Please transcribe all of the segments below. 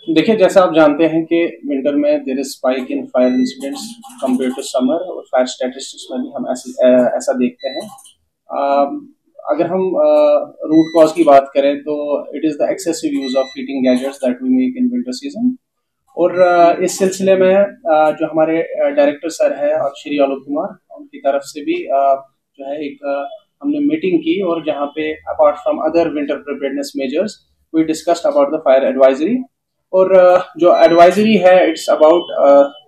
देखिए, जैसा आप जानते हैं कि विंटर में there is spike in fire incidents compare to summer, और फायर स्टैटिस्टिक्स में भी हम ऐसा देखते हैं। अम, अगर हम रूट कॉज की बात करें तो it is the excessive use of heating gadgets that we make in winter season. और इस सिलसिले में जो हमारे डायरेक्टर सर है और श्री आलोक कुमार, उनकी तरफ से भी जो है एक हमने मीटिंग की, और जहाँ पे apart from other winter preparedness measures we discussed about the fire advisory. और जो एडवाइजरी है it's about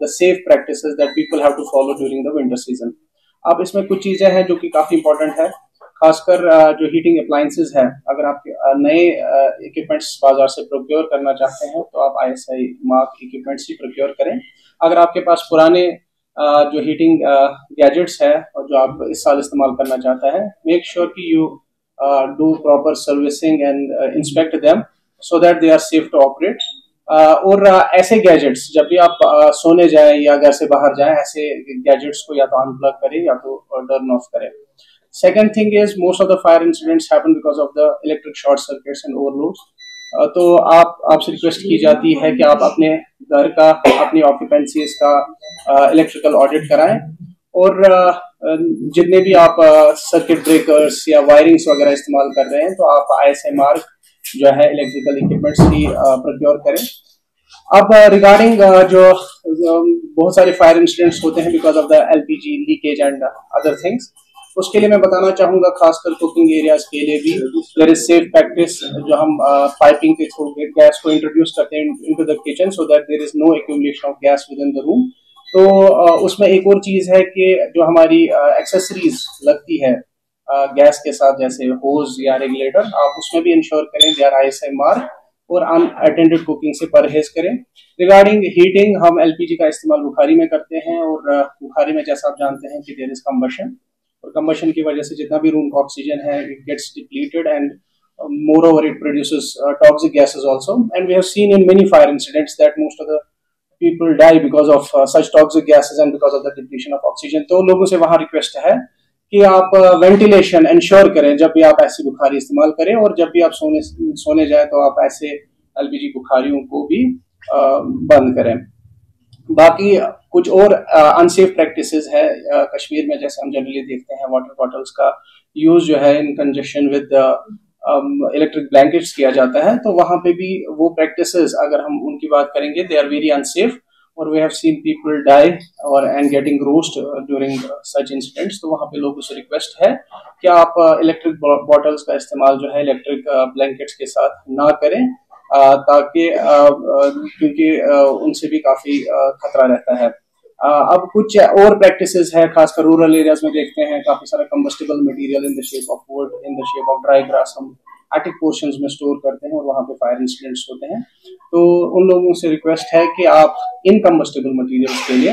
the safe practices that people have to follow during the winter season. अब इसमें कुछ चीजें हैं जो कि काफी इंपॉर्टेंट है, खासकर जो हीटिंग अप्लायंसेज है। अगर आप नए इक्विपमेंट्स बाजार से प्रोक्योर करना चाहते हैं तो आप ISI मार्क इक्विपमेंट्स ही प्रोक्योर करें। अगर आपके पास पुराने जो हीटिंग गैजेट्स है और जो आप इस साल इस्तेमाल करना चाहते हैं, मेक श्योर कि you do proper servicing and inspect them so that they are safe to operate. और ऐसे गैजेट्स जब भी आप सोने जाएं या घर से बाहर जाएं, ऐसे गैजेट्स को या तो अनप्लग करें या तो टर्न ऑफ करें। Second thing is most of the fire incidents happen because of the electric short circuits and overloads. तो आपसे रिक्वेस्ट की जाती है कि आप अपने घर का, अपनी ऑक्यूपेंसीज का इलेक्ट्रिकल ऑडिट कराएं, और जितने भी आप सर्किट ब्रेकर्स या वायरिंग्स वगैरह इस्तेमाल कर रहे हैं तो आप ISI मार्क जो है इलेक्ट्रिकल इक्विपमेंट्स ही प्रोक्योर करें। अब रिगार्डिंग जो बहुत सारे फायर इंसिडेंट्स होते हैं because of the LPG leakage and other things, उसके लिए मैं बताना चाहूंगा खासकर कुकिंग एरियाज के लिए भी देयर इज सेफ प्रैक्टिस, जो हम पाइपिंग के थ्रू गैस को इंट्रोड्यूस करते हैं into the kitchen so that there is no accumulation of gas within the room. तो उसमें एक और चीज है कि जो हमारी एक्सेसरीज लगती है गैस के साथ, जैसे होज या रेगुलेटर, आप उसमें भी इंश्योर करें दे आर ISI मार्क, और अनअटेंडेड कुकिंग से परहेज करें। रिगार्डिंग हीटिंग, हम LPG का इस्तेमाल बुखारी में करते हैं, और बुखारी में जैसा आप जानते हैं कि देयर इज कंबशन, और कंबशन की वजह से जितना भी रूम का ऑक्सीजन है it gets depleted, and moreover it produces toxic gases also, and we have seen in many fire incidents that most of the people die because of such toxic gases and because of the depletion of oxygen। तो लोगों से वहां request है कि आप ventilation ensure करें जब भी आप ऐसी बुखारी इस्तेमाल करें, और जब भी आप सोने जाए तो आप ऐसे LPG बुखारियों को भी बंद करें। बाकी कुछ और अनसेफ प्रैक्टिसेस है कश्मीर में, जैसे हम जनरली देखते हैं वाटर बॉटल्स का यूज जो है इन कंजक्शन विद इलेक्ट्रिक ब्लैंकेट्स किया जाता है। तो वहां पे भी वो प्रैक्टिसेस अगर हम उनकी बात करेंगे दे आर वेरी अनसेफ, और we have seen people die और and getting roast during such incidents. तो वहां पे लोगों से रिक्वेस्ट है कि आप इलेक्ट्रिक बॉटल्स का इस्तेमाल जो है इलेक्ट्रिक ब्लैंकेट्स के साथ ना करें, ताकि क्योंकि उनसे भी काफी खतरा रहता है। अब कुछ और प्रैक्टिसेस है, खासकर रूरल एरियाज में देखते हैं काफी सारा combustible material in the shape of would, in the shape of dry grass हम एटिक पोर्शंस में स्टोर करते हैं, और वहां पे फायर इंसिडेंट्स होते हैं। तो उन लोगों से रिक्वेस्ट है कि आप इन कंबस्टिबल मटेरियल्स के लिए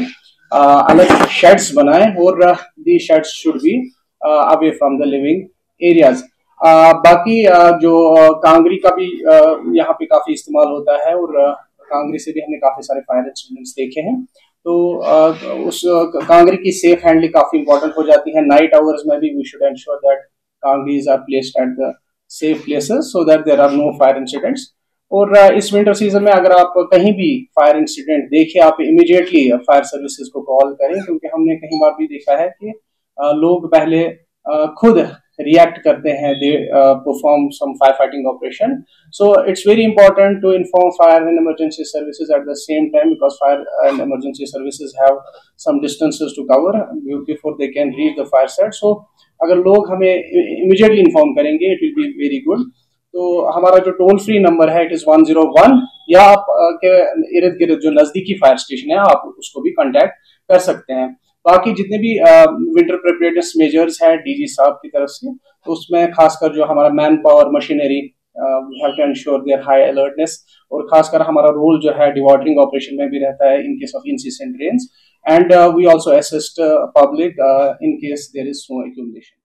अलग शेड्स बनाएं, और the shades should be away from the living areas. बाकी जो कांगरी का भी यहाँ पे काफी इस्तेमाल होता है, और कांगरी से भी हमने काफी सारे फायर इंसिडेंट्स देखे हैं। तो उस कांगरी की सेफ हैंडलिंग काफी इंपॉर्टेंट हो जाती है। नाइट आवर्स में भी we should ensure that kangris are placed at the safe places so that there are no fire incidents. और इस विंटर सीजन में अगर आप कहीं भी फायर इंसिडेंट देखें, आप इमीडिएटली फायर सर्विसेज को कॉल करें, क्योंकि हमने कई बार भी देखा है कि लोग पहले खुद react करते हैं, they perform some firefighting operation. So it's very important to inform fire and emergency services at the same time, because fire and emergency services have some distances to cover before they can reach the fire site. So अगर लोग हमें immediately inform करेंगे it will be very good. तो हमारा जो toll free number है it is 101, या आप के इर्द गिर्द जो नजदीकी फायर स्टेशन है आप उसको भी कांटेक्ट कर सकते हैं। बाकी जितने भी विंटर प्रिपेयर्डनेस मेजर्स हैं DG साहब की तरफ से, तो उसमें खासकर जो हमारा manpower, machinery, we have to ensure their high alertness, और खासकर हमारा रोल जो है डिवाटरिंग ऑपरेशन में भी रहता है in case of insistent rains, and we also assist public in case there is snow accumulation.